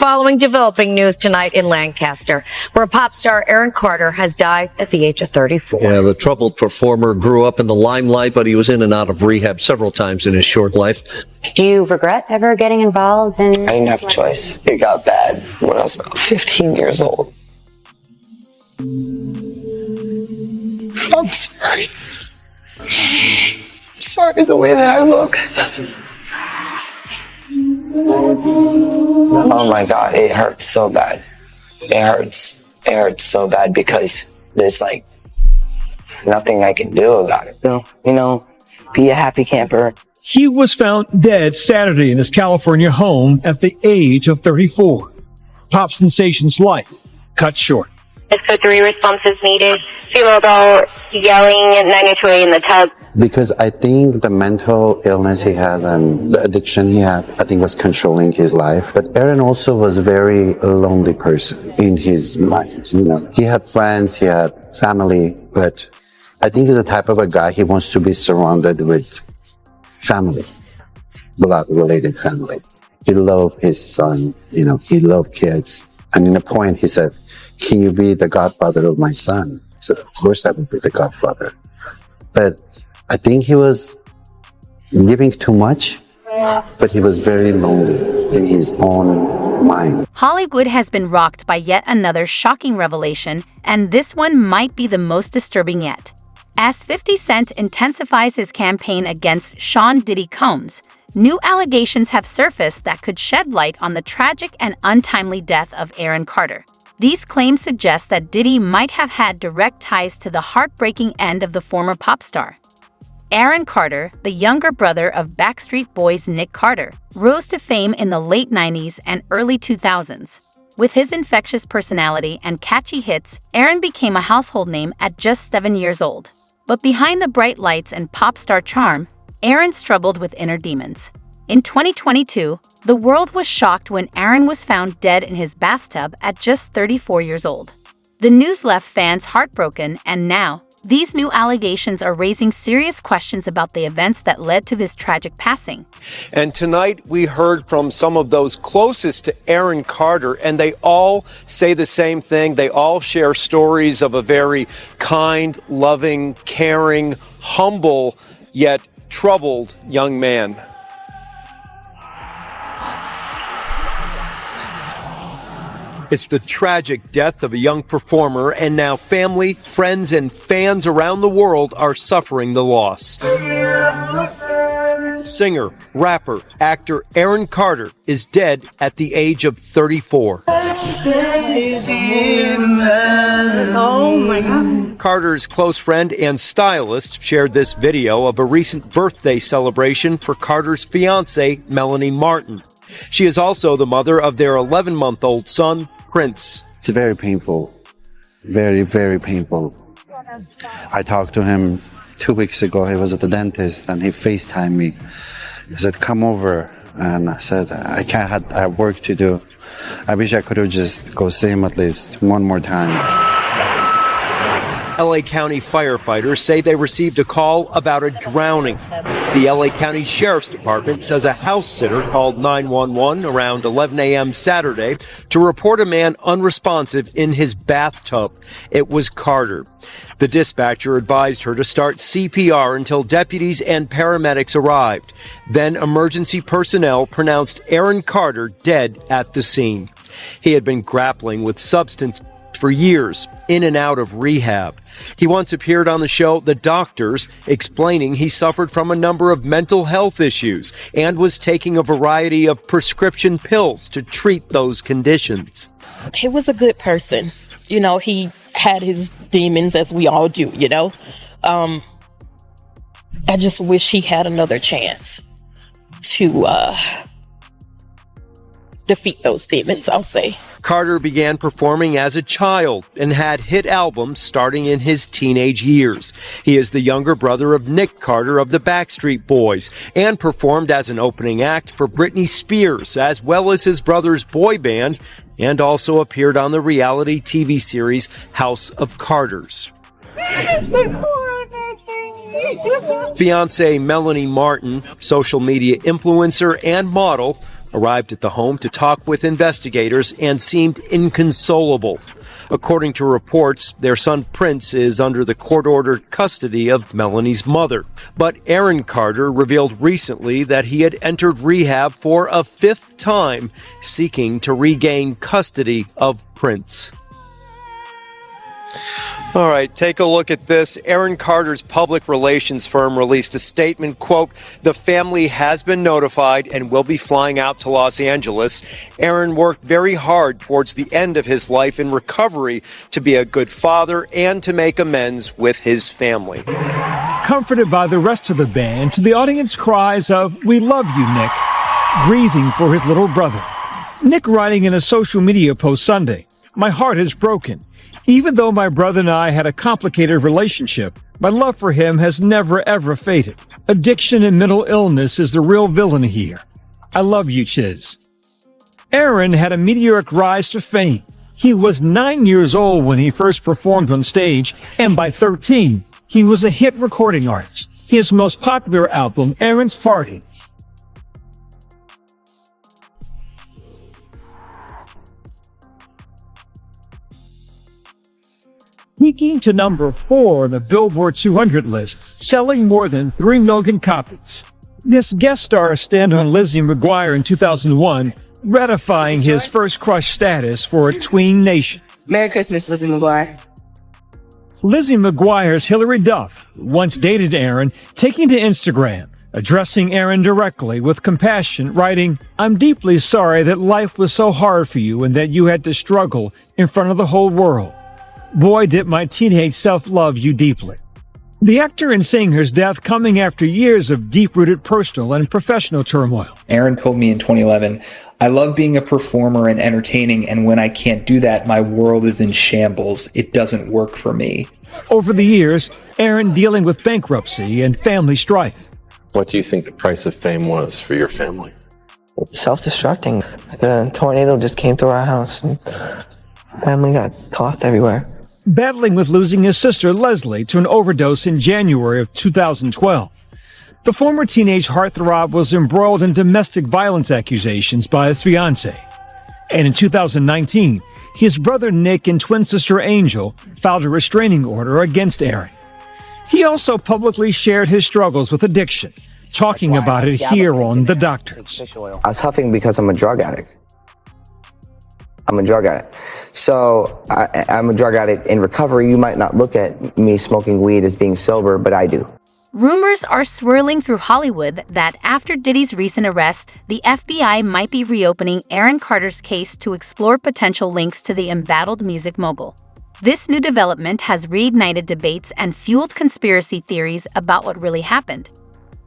following developing news tonight in Lancaster, where pop star Aaron Carter has died at the age of 34. Yeah, the troubled performer grew up in the limelight, but he was in and out of rehab several times in his short life. Do you regret ever getting involved in... I didn't have a choice. It got bad when I was about 15 years old. I'm sorry. I'm sorry the way that I look. Oh my God, it hurts so bad. It hurts so bad because there's like nothing I can do about it. So, be a happy camper. He was found dead Saturday in his California home at the age of 34. Pop sensation's life cut short. So 3 responses needed. Female adult yelling at 902 in the tub. Because I think the mental illness he has and the addiction he had, I think was controlling his life. But Aaron also was a very lonely person in his mind. He had friends, he had family, but I think he's the type of a guy, he wants to be surrounded with family, blood-related family. He loved his son, he loved kids. And in a point he said, "Can you be the godfather of my son?" I said, "Of course I will be the godfather." But I think he was giving too much, but he was very lonely in his own mind. Hollywood has been rocked by yet another shocking revelation, and this one might be the most disturbing yet. As 50 Cent intensifies his campaign against Sean Diddy Combs, new allegations have surfaced that could shed light on the tragic and untimely death of Aaron Carter. These claims suggest that Diddy might have had direct ties to the heartbreaking end of the former pop star. Aaron Carter, the younger brother of Backstreet Boys' Nick Carter, rose to fame in the late 90s and early 2000s. With his infectious personality and catchy hits, Aaron became a household name at just 7 years old. But behind the bright lights and pop star charm, Aaron struggled with inner demons. In 2022, the world was shocked when Aaron was found dead in his bathtub at just 34 years old. The news left fans heartbroken, and now, these new allegations are raising serious questions about the events that led to his tragic passing. And tonight, we heard from some of those closest to Aaron Carter, and they all say the same thing. They all share stories of a very kind, loving, caring, humble, yet troubled young man. It's the tragic death of a young performer, and now family, friends, and fans around the world are suffering the loss. Singer, rapper, actor Aaron Carter is dead at the age of 34. Oh my God. Carter's close friend and stylist shared this video of a recent birthday celebration for Carter's fiancée, Melanie Martin. She is also the mother of their 11-month-old son, Prince. It's very painful. Very, very painful. I talked to him 2 weeks ago. He was at the dentist and he FaceTimed me. He said, "Come over." And I said, "I can't, I have work to do. I wish I could have just go see him at least one more time." LA County firefighters say they received a call about a drowning. The LA County Sheriff's Department says a house sitter called 911 around 11 a.m. Saturday to report a man unresponsive in his bathtub. It was Carter. The dispatcher advised her to start CPR until deputies and paramedics arrived. Then emergency personnel pronounced Aaron Carter dead at the scene. He had been grappling with substance for years, in and out of rehab. He once appeared on the show The Doctors, explaining he suffered from a number of mental health issues and was taking a variety of prescription pills to treat those conditions. He was a good person. He had his demons, as we all do, I just wish he had another chance to defeat those demons, I'll say. Carter began performing as a child and had hit albums starting in his teenage years. He is the younger brother of Nick Carter of the Backstreet Boys and performed as an opening act for Britney Spears, as well as his brother's boy band, and also appeared on the reality TV series House of Carters. Fiancée Melanie Martin, social media influencer and model, arrived at the home to talk with investigators and seemed inconsolable. According to reports, their son Prince is under the court-ordered custody of Melanie's mother. But Aaron Carter revealed recently that he had entered rehab for a 5th time, seeking to regain custody of Prince. All right, take a look at this. Aaron Carter's public relations firm released a statement, quote, "The family has been notified and will be flying out to Los Angeles. Aaron worked very hard towards the end of his life in recovery to be a good father and to make amends with his family." Comforted by the rest of the band to the audience cries of, "We love you, Nick," grieving for his little brother. Nick writing in a social media post Sunday, "My heart is broken. Even though my brother and I had a complicated relationship, my love for him has never ever faded. Addiction and mental illness is the real villain here. I love you, Chiz." Aaron had a meteoric rise to fame. He was 9 years old when he first performed on stage, and by 13, he was a hit recording artist. His most popular album, Aaron's Party, peaking to number 4 on the Billboard 200 list, selling more than 3 million copies. This guest star stand on Lizzie McGuire in 2001, ratifying his first crush status for a tween nation. Merry Christmas, Lizzie McGuire. Lizzie McGuire's Hilary Duff once dated Aaron, taking to Instagram, addressing Aaron directly with compassion, writing, "I'm deeply sorry that life was so hard for you and that you had to struggle in front of the whole world. Boy, did my teenage self love you deeply." The actor and singer's death coming after years of deep-rooted personal and professional turmoil. Aaron told me in 2011, "I love being a performer and entertaining, and when I can't do that, my world is in shambles. It doesn't work for me." Over the years, Aaron dealing with bankruptcy and family strife. What do you think the price of fame was for your family? Self-destructing. Like a tornado just came through our house and family got tossed everywhere. Battling with losing his sister Leslie to an overdose in January of 2012. The former teenage heartthrob was embroiled in domestic violence accusations by his fiancée. And in 2019, his brother Nick and twin sister Angel filed a restraining order against Aaron. He also publicly shared his struggles with addiction, talking about it here on The Doctors. I was huffing because I'm a drug addict. So I'm a drug addict in recovery. You might not look at me smoking weed as being sober, but I do. Rumors are swirling through Hollywood that after Diddy's recent arrest, the FBI might be reopening Aaron Carter's case to explore potential links to the embattled music mogul. This new development has reignited debates and fueled conspiracy theories about what really happened.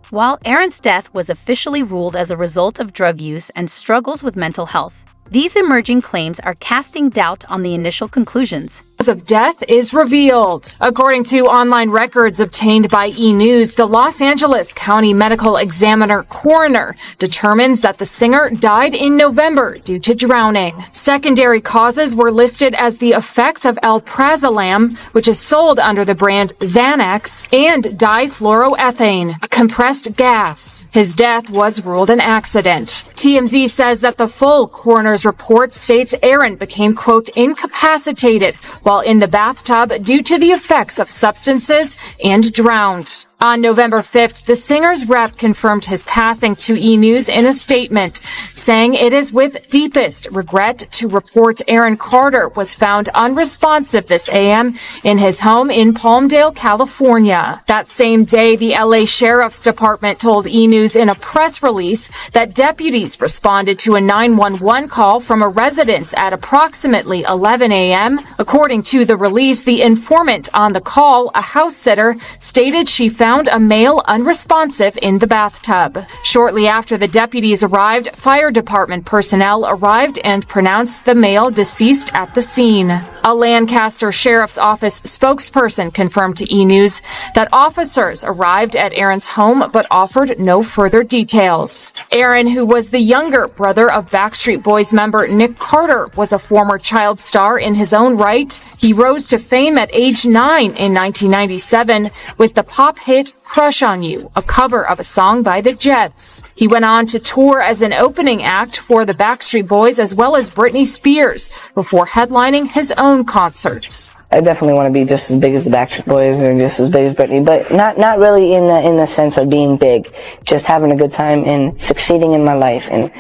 While Aaron's death was officially ruled as a result of drug use and struggles with mental health, these emerging claims are casting doubt on the initial conclusions. Cause of death is revealed. According to online records obtained by E! News, the Los Angeles County Medical Examiner coroner determines that the singer died in November due to drowning. Secondary causes were listed as the effects of alprazolam, which is sold under the brand Xanax, and difluoroethane, a compressed gas. His death was ruled an accident. TMZ says that the full coroner's report states Aaron became, quote, incapacitated while in the bathtub due to the effects of substances and drowned. On November 5th, the singer's rep confirmed his passing to E! News in a statement, saying it is with deepest regret to report Aaron Carter was found unresponsive this AM in his home in Palmdale, California. That same day, the LA Sheriff's Department told E! News in a press release that deputies responded to a 911 call from a residence at approximately 11 a.m. According to the release, the informant on the call, a house sitter, stated she found a male unresponsive in the bathtub. Shortly after the deputies arrived, fire department personnel arrived and pronounced the male deceased at the scene. A Lancaster Sheriff's Office spokesperson confirmed to E! News that officers arrived at Aaron's home but offered no further details. Aaron, who was the younger brother of Backstreet Boys member Nick Carter, was a former child star in his own right. He rose to fame at age 9 in 1997 with the pop hit Crush on You, a cover of a song by the Jets. He went on to tour as an opening act for the Backstreet Boys as well as Britney Spears before headlining his own concerts. I definitely want to be just as big as the Backstreet Boys or just as big as Britney, but not really in the sense of being big. Just having a good time and succeeding in my life and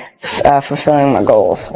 fulfilling my goals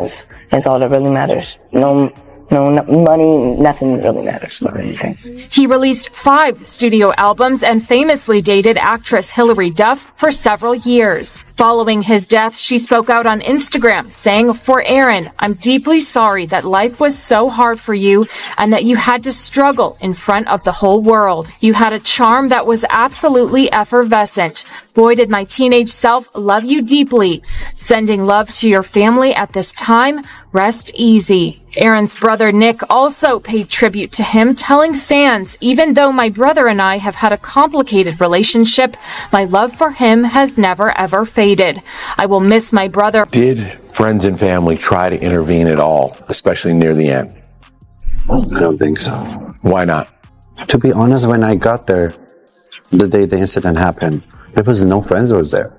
is all that really matters. No money, nothing really matters about anything. He released 5 studio albums and famously dated actress Hilary Duff for several years. Following his death, she spoke out on Instagram saying, "For Aaron, I'm deeply sorry that life was so hard for you and that you had to struggle in front of the whole world. You had a charm that was absolutely effervescent. Boy, did my teenage self love you deeply. Sending love to your family at this time. Rest easy." Aaron's brother Nick also paid tribute to him, telling fans, "Even though my brother and I have had a complicated relationship, my love for him has never ever faded. I will miss my brother." Did friends and family try to intervene at all, especially near the end? I don't think so. Why not? To be honest, when I got there, the day the incident happened, there was no friends was there.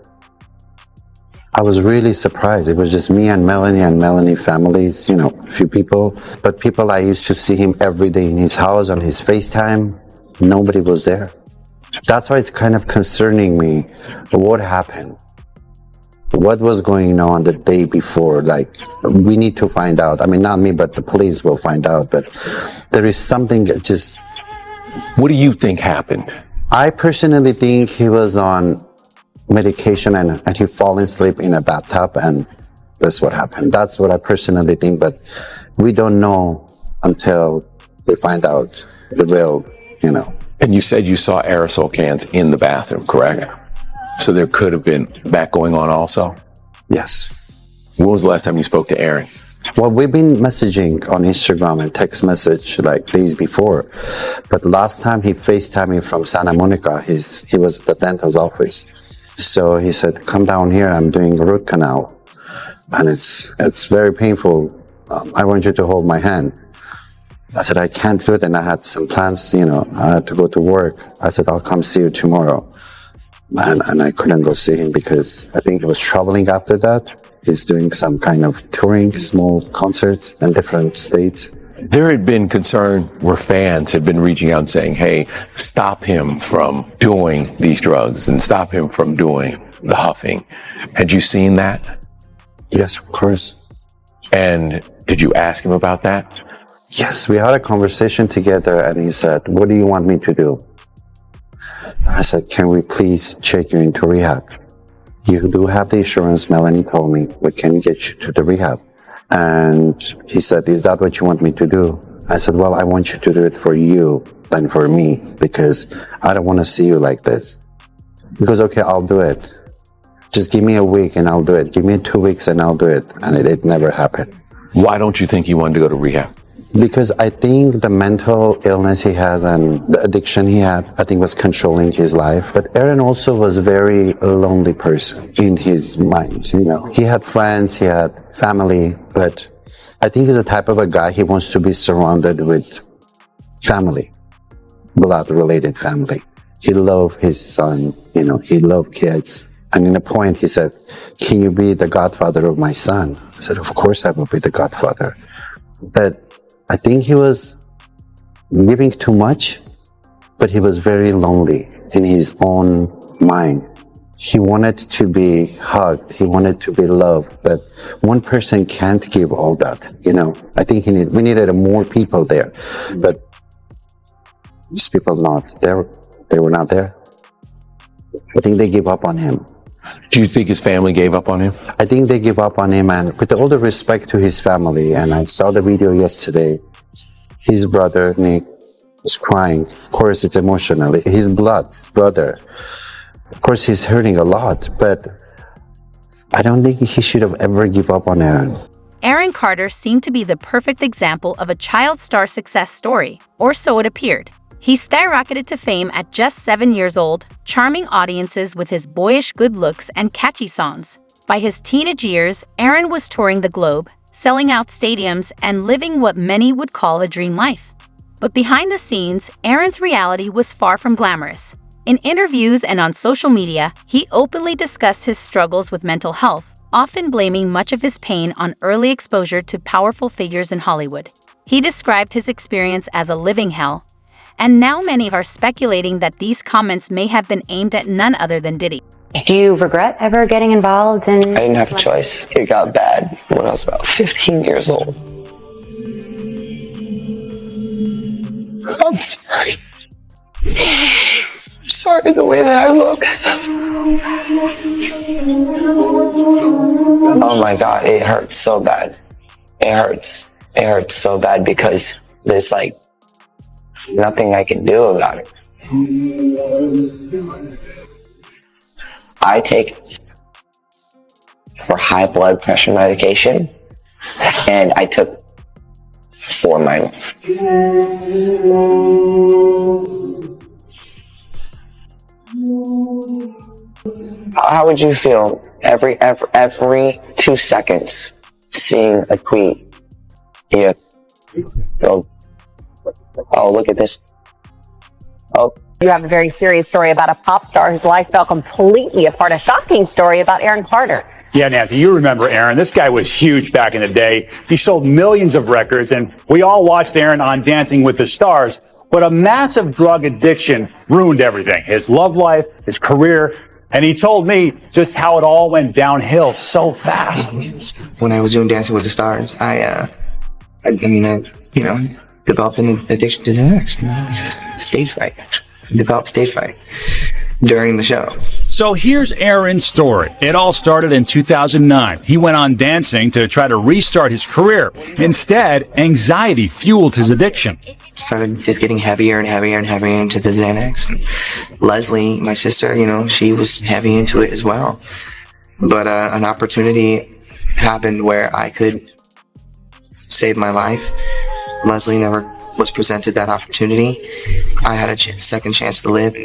I was really surprised. It was just me and Melanie families, a few people. But people I used to see him every day in his house, on his FaceTime, nobody was there. That's why it's kind of concerning me. What happened? What was going on the day before? We need to find out. I mean, not me, but the police will find out. But there is something just... What do you think happened? I personally think he was on medication and he fall asleep in a bathtub, and that's what happened. That's what I personally think, but we don't know until we find out the real, And you said you saw aerosol cans in the bathroom, correct? Yeah. So there could have been that going on also? Yes. When was the last time you spoke to Aaron? Well, we've been messaging on Instagram and text message days before, but last time he FaceTimed me from Santa Monica. He was at the dentist's office. So he said, "Come down here, I'm doing a root canal. And it's very painful. I want you to hold my hand." I said, "I can't do it." And I had some plans, I had to go to work. I said, "I'll come see you tomorrow." And I couldn't go see him because I think he was traveling after that. He's doing some kind of touring, small concerts in different states. There had been concern where fans had been reaching out and saying, "Hey, stop him from doing these drugs and stop him from doing the huffing." Had you seen that? Yes, of course. And did you ask him about that? Yes, we had a conversation together and he said, "What do you want me to do?" I said, "Can we please check you into rehab? You do have the insurance," Melanie told me. "We can get you to the rehab." And he said, "Is that what you want me to do?" I said, "Well, I want you to do it for you than for me because I don't want to see you like this." He goes, "Okay, I'll do it. Just give me a week and I'll do it. Give me 2 weeks and I'll do it." And it never happened. Why don't you think he wanted to go to rehab? Because I think the mental illness he has and the addiction he had, I think was controlling his life. But Aaron also was a very lonely person in his mind, He had friends, he had family, but I think he's the type of a guy, he wants to be surrounded with family, blood-related family. He loved his son, he loved kids. And in a point he said, "Can you be the godfather of my son?" I said, "Of course I will be the godfather." But I think he was giving too much, but he was very lonely in his own mind. He wanted to be hugged. He wanted to be loved, but one person can't give all that, I think we needed more people there, but these people they were not there. I think they gave up on him. Do you think his family gave up on him? I think they gave up on him, and with all the respect to his family, and I saw the video yesterday, his brother, Nick, was crying. Of course, it's emotional. His brother. Of course, he's hurting a lot, but I don't think he should have ever given up on Aaron. Aaron Carter seemed to be the perfect example of a child star success story, or so it appeared. He skyrocketed to fame at just 7 years old, charming audiences with his boyish good looks and catchy songs. By his teenage years, Aaron was touring the globe, selling out stadiums, and living what many would call a dream life. But behind the scenes, Aaron's reality was far from glamorous. In interviews and on social media, he openly discussed his struggles with mental health, often blaming much of his pain on early exposure to powerful figures in Hollywood. He described his experience as a living hell, and now many are speculating that these comments may have been aimed at none other than Diddy. Do you regret ever getting involved in... I didn't have a choice. It got bad when I was about 15 years old. I'm sorry. I'm sorry the way that I look. Oh my God, it hurts so bad. It hurts. It hurts so bad because there's like nothing I can do about it. I take for high blood pressure medication, and I took 4 months. How would you feel every 2 seconds seeing a tweet? You go, oh, look at this. Oh. You have a very serious story about a pop star whose life fell completely apart. A shocking story about Aaron Carter. Yeah, Nancy, you remember Aaron. This guy was huge back in the day. He sold millions of records, and we all watched Aaron on Dancing with the Stars. But a massive drug addiction ruined everything. His love life, his career, and he told me just how it all went downhill so fast. When I was doing Dancing with the Stars, I developed an addiction to Xanax. Stage fright, actually. Developed stage fright during the show. So here's Aaron's story. It all started in 2009. He went on dancing to try to restart his career. Instead, anxiety fueled his addiction. Started just getting heavier and heavier and heavier into the Xanax. And Leslie, my sister, she was heavy into it as well. But an opportunity happened where I could save my life. Leslie never was presented that opportunity. I had a second chance to live.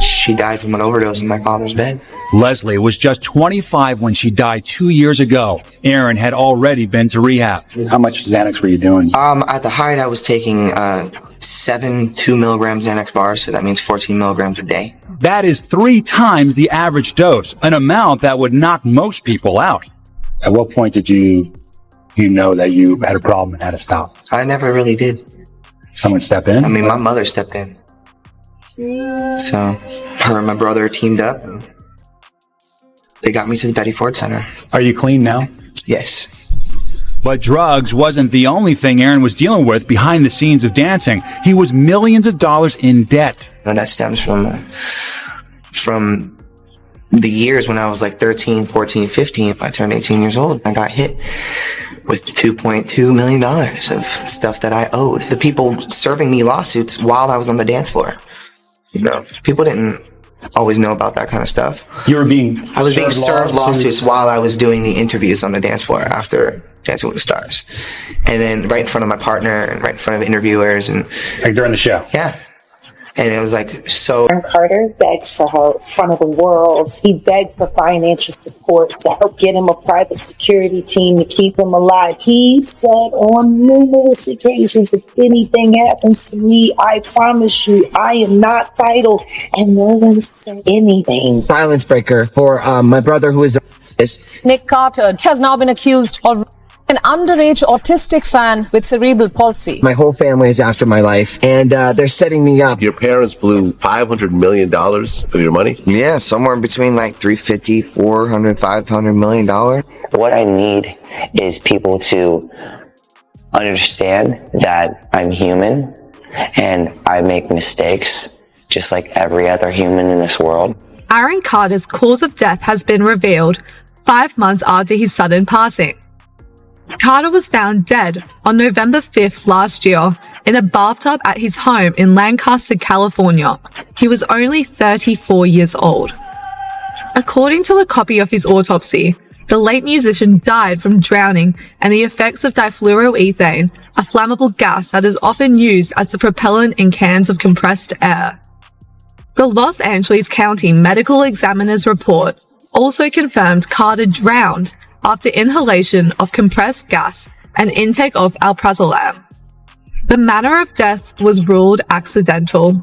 She died from an overdose in my father's bed. Leslie was just 25 when she died 2 years ago. Aaron had already been to rehab. How much Xanax were you doing? At the height, I was taking 7 2-milligram Xanax bars, so that means 14 milligrams a day. That is 3 times the average dose, an amount that would knock most people out. At what point did you know that you had a problem and had to stop? I never really did. Someone step in? I mean, my mother stepped in. So, her and my brother teamed up, and they got me to the Betty Ford Center. Are you clean now? Yes. But drugs wasn't the only thing Aaron was dealing with behind the scenes of dancing. He was millions of dollars in debt. And that stems from the years when I was like 13, 14, 15. I turned 18 years old. I got hit with $2.2 million of stuff that I owed. The people serving me lawsuits while I was on the dance floor. People didn't always know about that kind of stuff. I was being served lawsuits while I was doing the interviews on the dance floor after Dancing with the Stars. And then right in front of my partner and right in front of interviewers. And like during the show? Yeah. And it was like so. Aaron Carter begged for her in front of the world. He begged for financial support to help get him a private security team to keep him alive. He said on numerous occasions, if anything happens to me, I promise you, I am not titled. And no one said anything. Silence breaker for my brother who is Nick Carter has now been accused of an underage autistic fan with cerebral palsy. My whole family is after my life, and they're setting me up. Your parents blew $500 million of your money? Yeah, somewhere between like $350, $400, $500 million. What I need is people to understand that I'm human and I make mistakes just like every other human in this world. Aaron Carter's cause of death has been revealed 5 months after his sudden passing. Carter was found dead on November 5th last year in a bathtub at his home in Lancaster, California. He was only 34 years old. According to a copy of his autopsy, The late musician died from drowning and the effects of difluoroethane, a flammable gas that is often used as the propellant in cans of compressed air. The Los Angeles County Medical Examiner's report also confirmed Carter drowned after inhalation of compressed gas and intake of alprazolam. The manner of death was ruled accidental.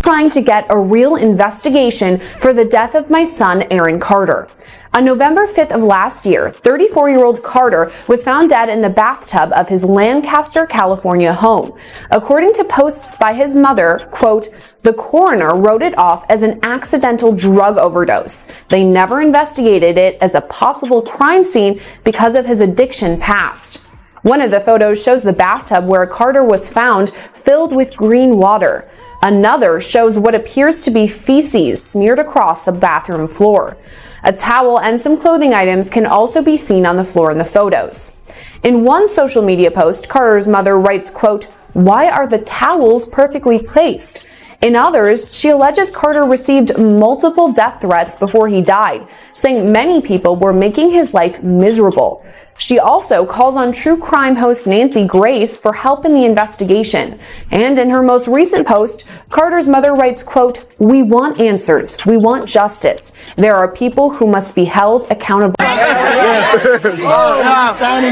Trying to get a real investigation for the death of my son, Aaron Carter. On November 5th of last year, 34-year-old Carter was found dead in the bathtub of his Lancaster, California home. According to posts by his mother, quote, the coroner wrote it off as an accidental drug overdose. They never investigated it as a possible crime scene because of his addiction past. One of the photos shows the bathtub where Carter was found filled with green water. Another shows what appears to be feces smeared across the bathroom floor. A towel and some clothing items can also be seen on the floor in the photos. In one social media post, Carter's mother writes, quote, why are the towels perfectly placed? In others, she alleges Carter received multiple death threats before he died, saying many people were making his life miserable. She also calls on true crime host Nancy Grace for help in the investigation. And in her most recent post, Carter's mother writes, quote, we want answers. We want justice. There are people who must be held accountable. Signing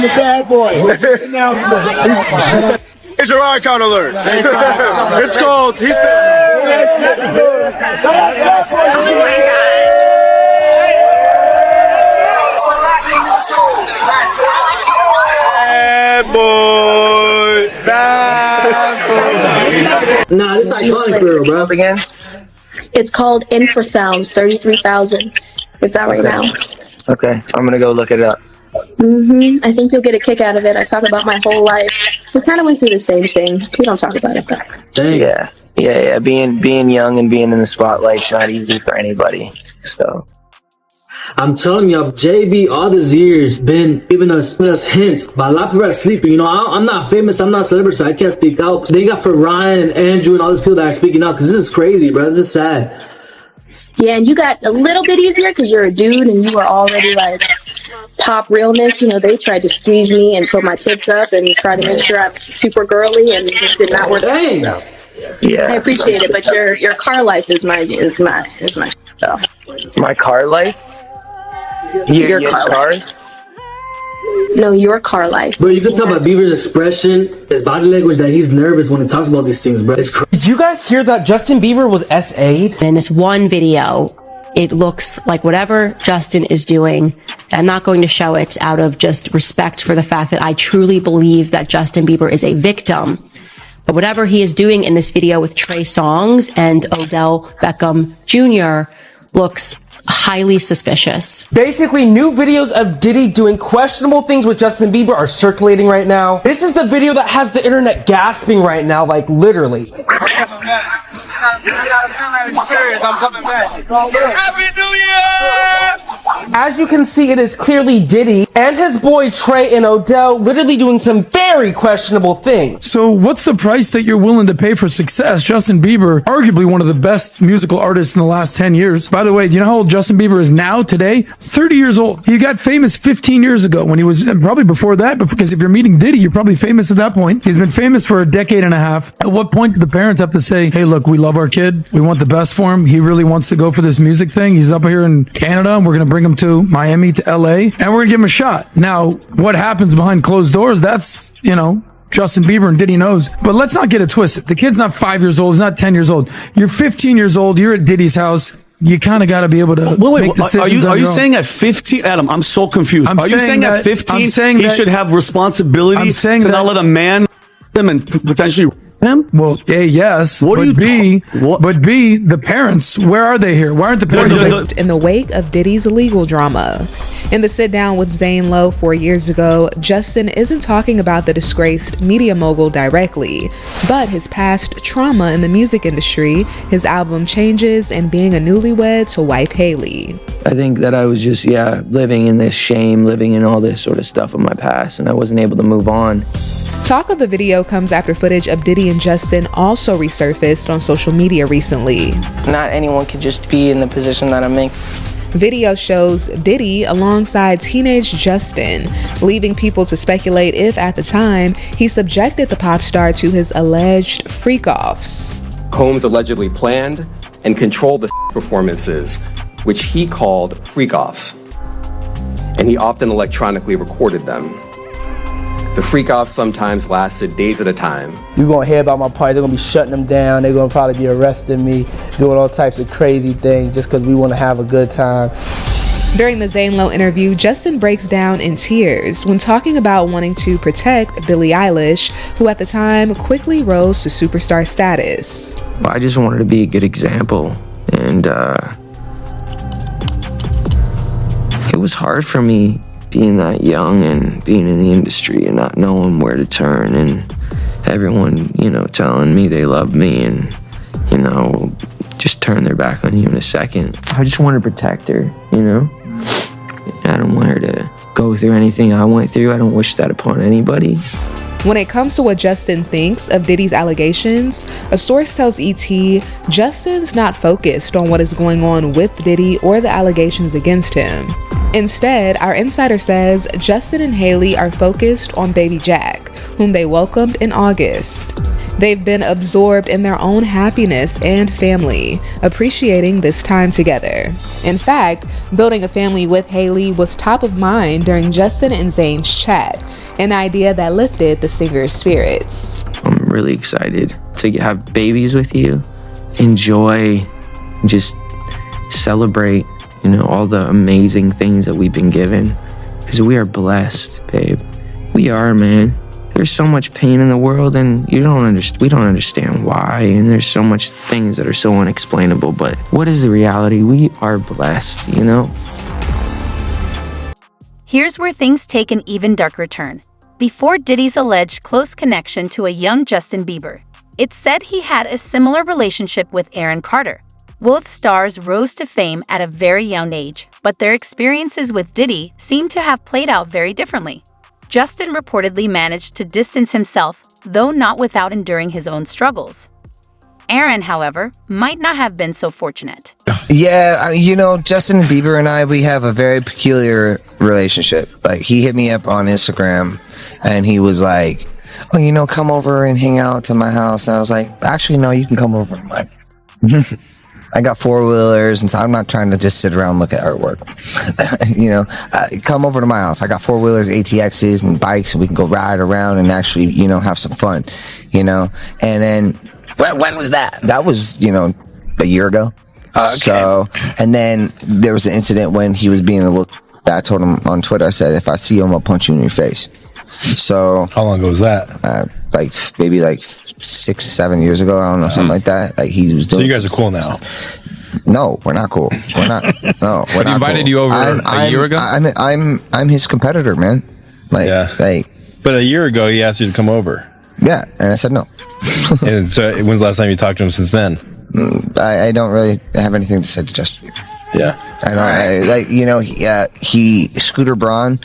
the bad boy. It's your icon alert. It's called. He's bad boy. Bad boy. Nah, this iconic girl, bro. Again. It's called Infrasounds 33,000. It's out right now. Okay, I'm gonna go look it up. I think you'll get a kick out of it. I talk about my whole life. We kind of went through the same thing. We don't talk about it though. Dang. Yeah. Being young and being in the spotlight's not easy for anybody. So I'm telling you, JB all these years been giving us hints, but a lot of people are sleeping. You know, I'm not famous, I'm not a celebrity, so I can't speak out. They got for Ryan and Andrew and all these people that are speaking out because this is crazy, bro. This is sad. Yeah, and you got a little bit easier because you're a dude and you are already like pop realness. You know, they tried to squeeze me and put my tits up and try to make sure I'm super girly, and it just did not work out. So. yeah, I appreciate it, but your car life is my so. My car life. Your car cars? No, your car life. Bro, you can tell by Bieber's expression, his body language, that he's nervous when he talks about these things, bro. It's crazy. Did you guys hear that Justin Bieber was SA'd? In this one video, it looks like whatever Justin is doing, I'm not going to show it out of just respect for the fact that I truly believe that Justin Bieber is a victim. But whatever he is doing in this video with Trey Songz and Odell Beckham Jr. looks highly suspicious. Basically, new videos of Diddy doing questionable things with Justin Bieber are circulating right now. This is the video that has the internet gasping right now, like literally. I'm coming back. Happy New Year! As you can see, it is clearly Diddy and his boy Trey and Odell literally doing some very questionable things. So what's the price that you're willing to pay for success? Justin Bieber, arguably one of the best musical artists in the last 10 years. By the way, do you know how old Justin Bieber is now today? 30 years old. He got famous 15 years ago when he was, probably before that, but because if you're meeting Diddy, you're probably famous at that point. He's been famous for a decade and a half. At what point do the parents have to say, hey, look, we love our kid. We want the best for him. He really wants to go for this music thing. He's up here in Canada, and we're going to bring him to Miami, to LA, and we're going to give him a shot. Now, what happens behind closed doors, that's, Justin Bieber and Diddy knows. But let's not get it twisted. The kid's not 5 years old. He's not 10 years old. You're 15 years old. You're at Diddy's house. You kind of got to be able to make decisions. Are you saying at 15, Adam? I'm so confused. Are you saying at 15 he should have responsibility to not let a man him and potentially him? Well, A, yes. But B, the parents, where are they here? Why aren't the parents in the wake of Diddy's legal drama? In the sit down with Zane Lowe 4 years ago, Justin isn't talking about the disgraced media mogul directly, but his past trauma in the music industry, his album Changes, and being a newlywed to wife Haley. I think that I was just, living in this shame, living in all this sort of stuff of my past, and I wasn't able to move on. Talk of the video comes after footage of Diddy and Justin also resurfaced on social media recently. Not anyone could just be in the position that I'm in. Video shows Diddy alongside teenage Justin, leaving people to speculate if at the time he subjected the pop star to his alleged freak-offs. Combs allegedly planned and controlled the performances, which he called freak-offs, and he often electronically recorded them. The freak-offs sometimes lasted days at a time. You're gonna hear about my party, they're gonna be shutting them down, they're gonna probably be arresting me, doing all types of crazy things just because we wanna have a good time. During the Zane Lowe interview, Justin breaks down in tears when talking about wanting to protect Billie Eilish, who at the time quickly rose to superstar status. I just wanted to be a good example, and it was hard for me being that young and being in the industry and not knowing where to turn, and everyone, telling me they love me and, just turn their back on you in a second. I just wanted to protect her, I don't want her to go through anything I went through. I don't wish that upon anybody. When it comes to what Justin thinks of Diddy's allegations, a source tells ET Justin's not focused on what is going on with Diddy or the allegations against him. Instead, our insider says Justin and Hailey are focused on baby Jack, whom they welcomed in August. They've been absorbed in their own happiness and family, appreciating this time together. In fact, building a family with Hailey was top of mind during Justin and Zane's chat, an idea that lifted the singer's spirits. I'm really excited to have babies with you, enjoy, just celebrate, all the amazing things that we've been given, because we are blessed, babe. We are, man. There's so much pain in the world, and we don't understand why, and there's so much things that are so unexplainable, but what is the reality? We are blessed, Here's where things take an even darker turn. Before Diddy's alleged close connection to a young Justin Bieber, it's said he had a similar relationship with Aaron Carter. Both stars rose to fame at a very young age, but their experiences with Diddy seem to have played out very differently. Justin reportedly managed to distance himself, though not without enduring his own struggles. Aaron, however, might not have been so fortunate. Yeah, Justin Bieber and I, we have a very peculiar relationship. Like, he hit me up on Instagram, and he was like, oh, come over and hang out to my house. And I was like, actually, no, you can come over to mine. I got four-wheelers, and so I'm not trying to just sit around and look at artwork. Come over to my house. I got four-wheelers, ATXs, and bikes, and we can go ride around and actually, have some fun, And then, when was that? That was, a year ago. Okay. So, and then there was an incident when he was being a little, I told him on Twitter, I said, if I see you, I'm gonna punch you in your face. So. How long ago was that? Maybe 6-7 years ago. I don't know, something like that. Like, he was doing. So you guys are cool now? No, we're not cool. We're not. No, we're but not. He invited cool. you over a year ago. I'm his competitor, man. But a year ago, he asked you to come over. Yeah, and I said no. And so, when's the last time you talked to him since then? I don't really have anything to say to Justin Bieber. Yeah. He Scooter Braun.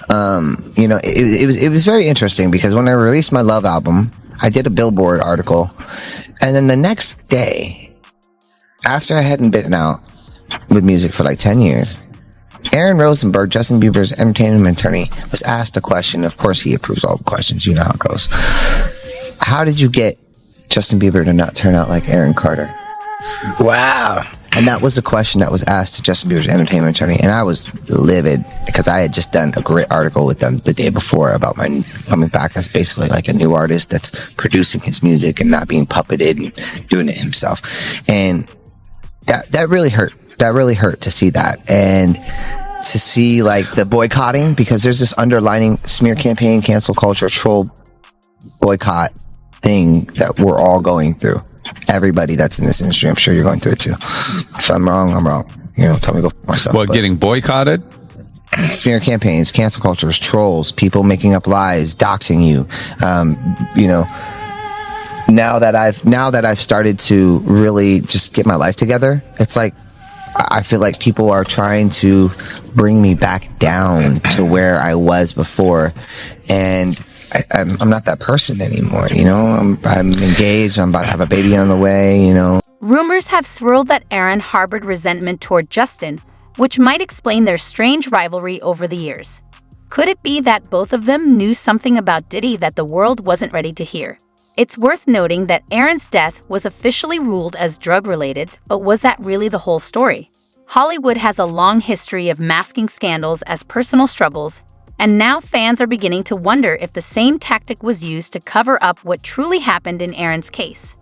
It was very interesting because when I released my Love album, I did a Billboard article, and then the next day, after I hadn't been out with music for 10 years, Aaron Rosenberg, Justin Bieber's entertainment attorney, was asked a question. Of course, he approves all the questions. You know how it goes. How did you get Justin Bieber to not turn out like Aaron Carter? Wow. And that was the question that was asked to Justin Bieber's entertainment attorney. And I was livid because I had just done a great article with them the day before about my coming back as basically a new artist that's producing his music and not being puppeted and doing it himself. And that really hurt. That really hurt to see that. And to see the boycotting, because there's this underlining smear campaign, cancel culture, troll boycott thing that we're all going through. Everybody that's in this industry, I'm sure you're going through it too. If I'm wrong, I'm wrong. Tell me to go f myself. What, getting boycotted? Smear campaigns, cancel cultures, trolls, people making up lies, doxing you. Now that I've started to really just get my life together, it's I feel like people are trying to bring me back down to where I was before, and I'm not that person anymore. I'm engaged. I'm about to have a baby on the way. Rumors have swirled that Aaron harbored resentment toward Justin, which might explain their strange rivalry over the years. Could it be that both of them knew something about Diddy that the world wasn't ready to hear? It's worth noting that Aaron's death was officially ruled as drug-related, but was that really the whole story? Hollywood has a long history of masking scandals as personal struggles, and now fans are beginning to wonder if the same tactic was used to cover up what truly happened in Aaron's case.